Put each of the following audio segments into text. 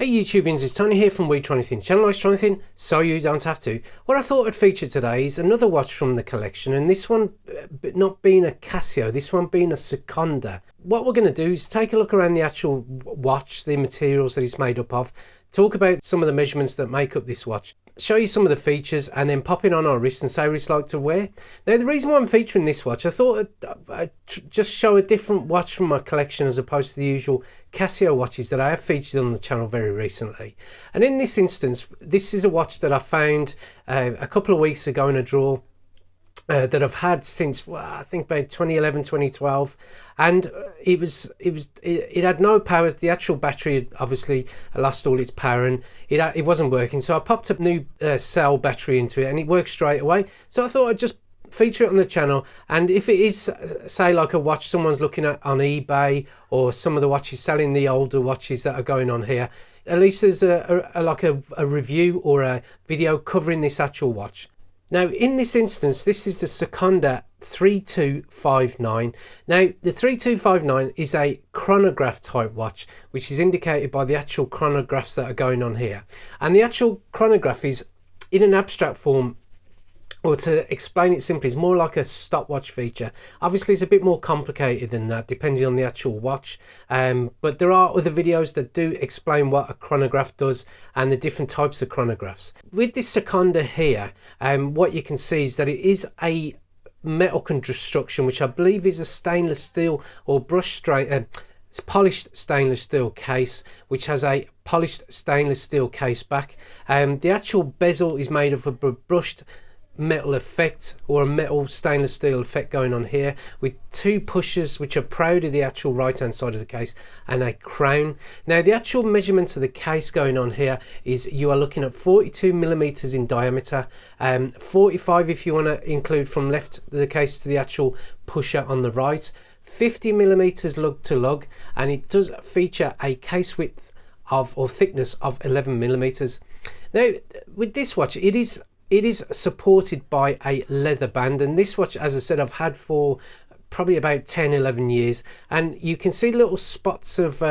Hey YouTubians, it's Tony here from We Try Anything. Channelise Try Anything so you don't have to. What I thought I'd feature today is another watch from the collection, and this one not being a Casio, this one being a Sekonda. What we're going to do is take a look around the actual watch, the materials that it's made up of, talk about some of the measurements that make up this watch, show you some of the features, and then pop it on our wrist and say what it's like to wear. Now, the reason why I'm featuring this watch, I thought I'd just show a different watch from my collection as opposed to the usual Casio watches that I have featured on the channel very recently. And in this instance, this is a watch that I found a couple of weeks ago in a drawer that I've had since, well, I think about 2011, 2012, and it had no power. The actual battery had obviously lost all its power and it wasn't working, so I popped a new cell battery into it and it worked straight away. So I thought I'd just feature it on the channel, and if it is, say, like a watch someone's looking at on eBay, or some of the watches selling the older watches that are going on here, at least there's a review or a video covering this actual watch. Now, in this instance, this is the Sekonda 3259. Now, the 3259 is a chronograph type watch, which is indicated by the actual chronographs that are going on here. And the actual chronograph is, in an abstract form, or to explain it simply, is more like a stopwatch feature. Obviously, it's a bit more complicated than that, depending on the actual watch. But there are other videos that do explain what a chronograph does and the different types of chronographs. With this Sekonda here, what you can see is that it is a metal construction, which I believe is a stainless steel or it's polished stainless steel case, which has a polished stainless steel case back. The actual bezel is made of a brushed metal effect, or a metal stainless steel effect going on here, with two pushers which are proud of the actual right hand side of the case, and a crown. Now, the actual measurements of the case going on here is you are looking at 42 millimeters in diameter, 45 if you want to include from left the case to the actual pusher on the right, 50 millimeters lug to lug, and it does feature a case width of, or thickness of, 11 millimeters. Now, with this watch, it is supported by a leather band, and this watch, as I said, I've had for probably about 10-11 years, and you can see little spots of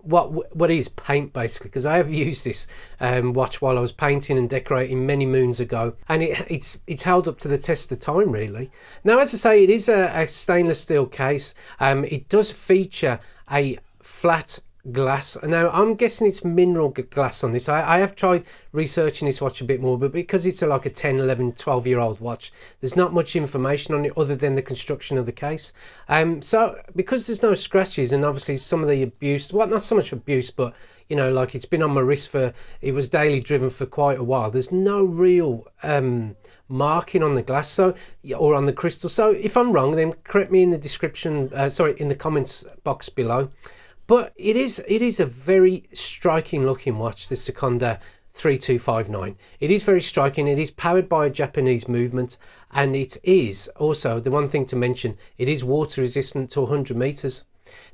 what is paint, basically, because I have used this watch while I was painting and decorating many moons ago, and it's held up to the test of time, really. Now, as I say, it is a stainless steel case. It does feature a flat glass. Now, I'm guessing it's mineral glass on this. I have tried researching this watch a bit more, but because it's like a 10, 11, 12-year-old watch, there's not much information on it other than the construction of the case. So because there's no scratches, and obviously some of the abuse, well, not so much abuse, but you know, like, it's been on my wrist it was daily driven for quite a while, there's no real marking on the glass, so, or on the crystal. So if I'm wrong, then correct me in the description, in the comments box below. But it is a very striking looking watch, the Sekonda 3259. It is very striking. It is powered by a Japanese movement, and it is also, the one thing to mention, it is water resistant to 100 meters.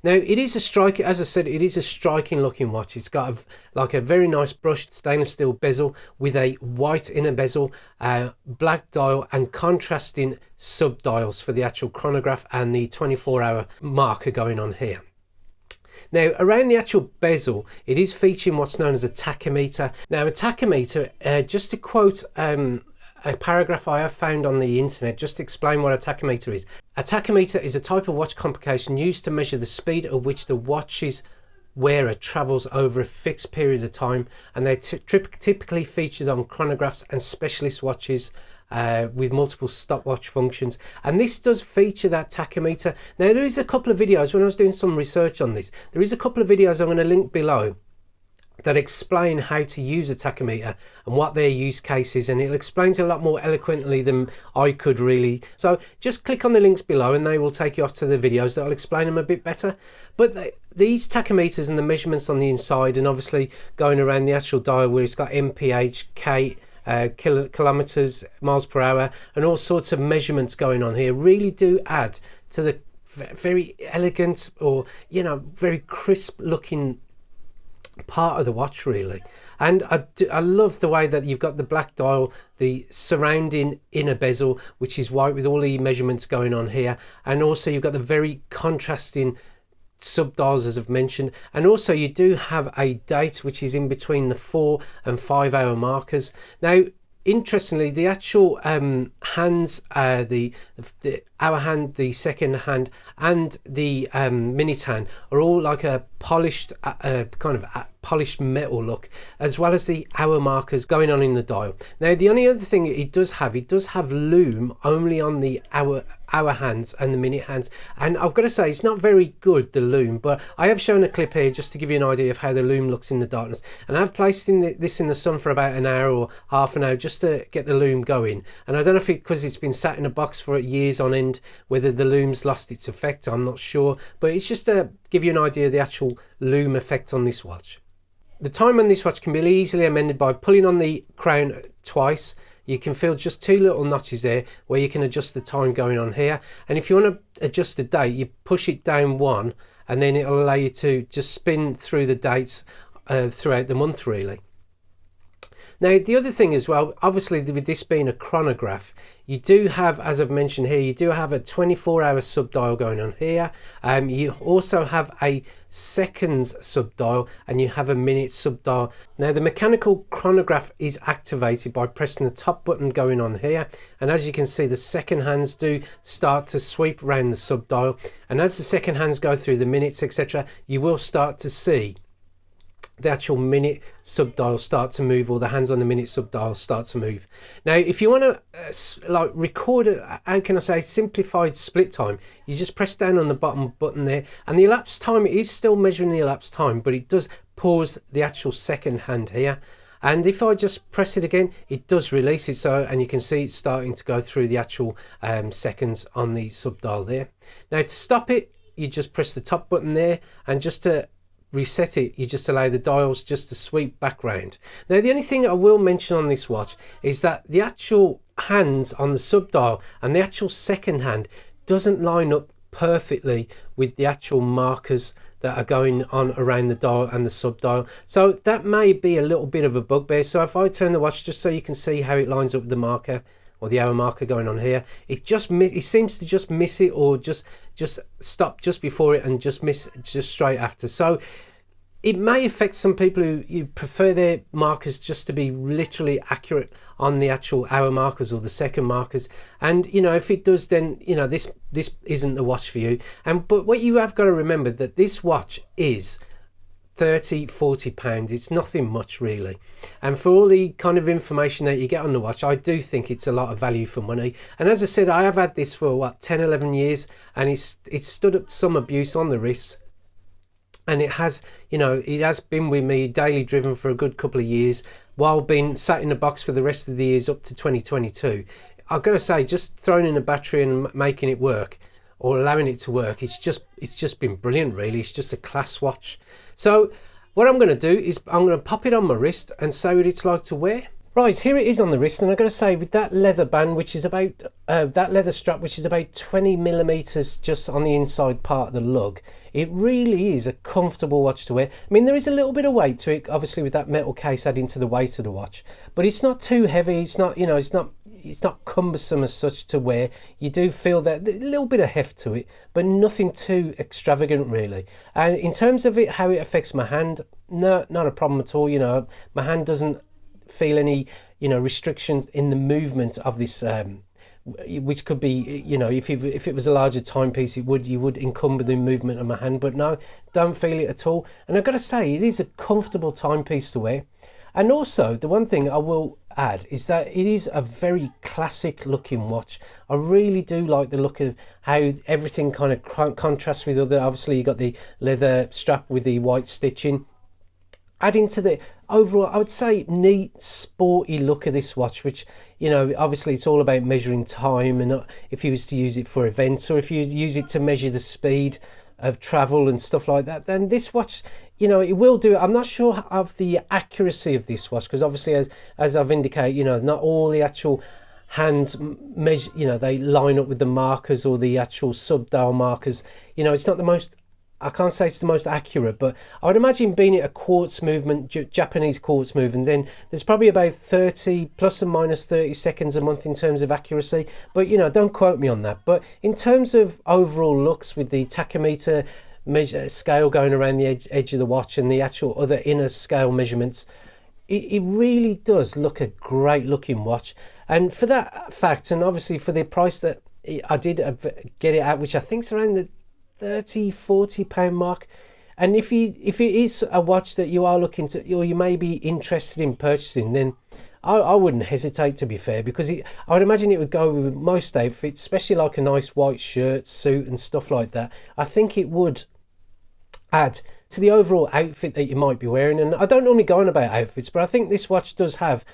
Now, it is a striking, as I said, it is a striking looking watch. It's got like a very nice brushed stainless steel bezel with a white inner bezel, black dial, and contrasting sub dials for the actual chronograph and the 24-hour marker going on here. Now, around the actual bezel, it is featuring what's known as a tachymeter. Now, a tachymeter, just to quote a paragraph I have found on the internet, just to explain what a tachymeter is. A tachymeter is a type of watch complication used to measure the speed at which the watch's wearer travels over a fixed period of time, and they're typically featured on chronographs and specialist watches with multiple stopwatch functions, and this does feature that tachymeter. Now, there is a couple of videos, when I was doing some research on this, there is a couple of videos I'm going to link below that explain how to use a tachymeter and what their use case is, and it explains a lot more eloquently than I could really. So just click on the links below and they will take you off to the videos that will explain them a bit better. But these tachymeters and the measurements on the inside, and obviously going around the actual dial where it's got mph, k, kilometers, miles per hour, and all sorts of measurements going on here, really do add to the very elegant, or, you know, very crisp looking part of the watch, really. And I love the way that you've got the black dial, the surrounding inner bezel, which is white with all the measurements going on here, and also you've got the very contrasting sub-dials, as I've mentioned, and also you do have a date which is in between the 4 and 5 hour markers. Now interestingly, the actual hands, the hour hand, the second hand, and the minute hand are all like a polished kind of polished metal look, as well as the hour markers going on in the dial. Now the only other thing it does have loom only on the hour hands and the minute hands, and I've got to say it's not very good, the loom, but I have shown a clip here just to give you an idea of how the loom looks in the darkness, and I've placed this in the sun for about an hour or half an hour just to get the loom going. And I don't know if because it's been sat in a box for years on end, whether the loom's lost its effect, I'm not sure, but it's just to give you an idea of the actual loom effect on this watch. The time on this watch can be easily amended by pulling on the crown twice. You can feel just 2 little notches there where you can adjust the time going on here, and if you want to adjust the date, you push it down 1, and then it'll allow you to just spin through the dates throughout the month really. Now the other thing as well, obviously with this being a chronograph, you do have, as I've mentioned here, you do have a 24-hour sub-dial going on here. You also have a seconds sub-dial, and you have a minute sub-dial. Now the mechanical chronograph is activated by pressing the top button going on here, and as you can see, the second hands do start to sweep around the sub-dial, and as the second hands go through the minutes, etc., you will start to see the actual minute sub-dial start to move, or the hands on the minute sub-dial start to move. Now if you want to like record a, how can I say, simplified split time, you just press down on the bottom button there, and the elapsed time, it is still measuring the elapsed time, but it does pause the actual second hand here. And if I just press it again, it does release it, so, and you can see it's starting to go through the actual seconds on the sub-dial there. Now to stop it, you just press the top button there, and just to reset it, you just allow the dials just to sweep back round. Now the only thing I will mention on this watch is that the actual hands on the sub-dial and the actual second hand doesn't line up perfectly with the actual markers that are going on around the dial and the sub-dial, so that may be a little bit of a bugbear. So if I turn the watch just so you can see how it lines up with the marker, or the hour marker going on here, it seems to just miss it, or just stop just before it and just miss just straight after. So it may affect some people who prefer their markers just to be literally accurate on the actual hour markers or the second markers, and you know, if it does, then you know this isn't the watch for you. But what you have got to remember, that this watch is £30–40. It's nothing much really, and for all the kind of information that you get on the watch, I do think it's a lot of value for money. And as I said, I have had this for what, 10–11 years, and it's stood up to some abuse on the wrists, and it has, you know, it has been with me daily driven for a good couple of years, while being sat in a box for the rest of the years up to 2022. I've got to say, just throwing in a battery and making it work, or allowing it to work, it's just been brilliant really. It's just a class watch. So what I'm going to do is I'm going to pop it on my wrist and see what it's like to wear. Right, here it is on the wrist, and I've got to say, with that leather band, which is about that leather strap, which is about 20mm just on the inside part of the lug, it really is a comfortable watch to wear. I mean, there is a little bit of weight to it, obviously, with that metal case adding to the weight of the watch, but it's not too heavy. It's not, you know, it's not cumbersome as such to wear. You do feel that a little bit of heft to it, but nothing too extravagant really. And in terms of it, how it affects my hand, no, not a problem at all. You know, my hand doesn't feel any, you know, restrictions in the movement of this, which could be, you know, if it was a larger timepiece, you would encumber the movement of my hand, but no, don't feel it at all. And I've got to say, it is a comfortable timepiece to wear. And also, the one thing I will add is that it is a very classic looking watch. I really do like the look of how everything kind of contrasts with other. Obviously, you got the leather strap with the white stitching, adding to the overall, I would say, neat, sporty look of this watch, which, you know, obviously it's all about measuring time, and not if you was to use it for events, or if you use it to measure the speed of travel and stuff like that, then this watch, you know, it will do it. I'm not sure of the accuracy of this watch, because obviously, as I've indicated, you know, not all the actual hands measure, you know, they line up with the markers or the actual sub-dial markers. You know, it's not the most, I can't say it's the most accurate, but I would imagine, being it a quartz movement, Japanese quartz movement, then there's probably about 30 plus or minus 30 seconds a month in terms of accuracy. But, you know, don't quote me on that. But in terms of overall looks, with the tachymeter scale going around the edge of the watch and the actual other inner scale measurements, it really does look a great looking watch. And for that fact, and obviously for the price that I did get it at, which I think is around the £30–40 mark, and if it is a watch that you are looking to, or you may be interested in purchasing, then I wouldn't hesitate, to be fair, because I would imagine it would go with most outfits, especially like a nice white shirt, suit and stuff like that. I think it would add to the overall outfit that you might be wearing. And I don't normally go on about outfits, but I think this watch does have,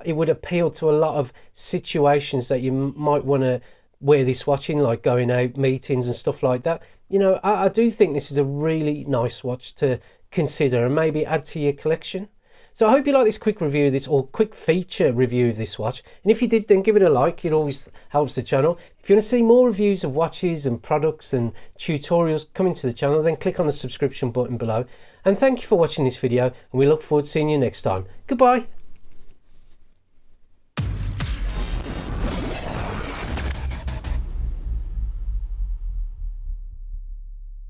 it would appeal to a lot of situations that you might want to wear this watch in, like going out, meetings and stuff like that. You know, I do think this is a really nice watch to consider and maybe add to your collection. So I hope you like this quick review of this, or quick feature review of this watch. And if you did, then give it a like. It always helps the channel. If you want to see more reviews of watches and products and tutorials coming to the channel, then click on the subscription button below. And thank you for watching this video, and we look forward to seeing you next time. Goodbye.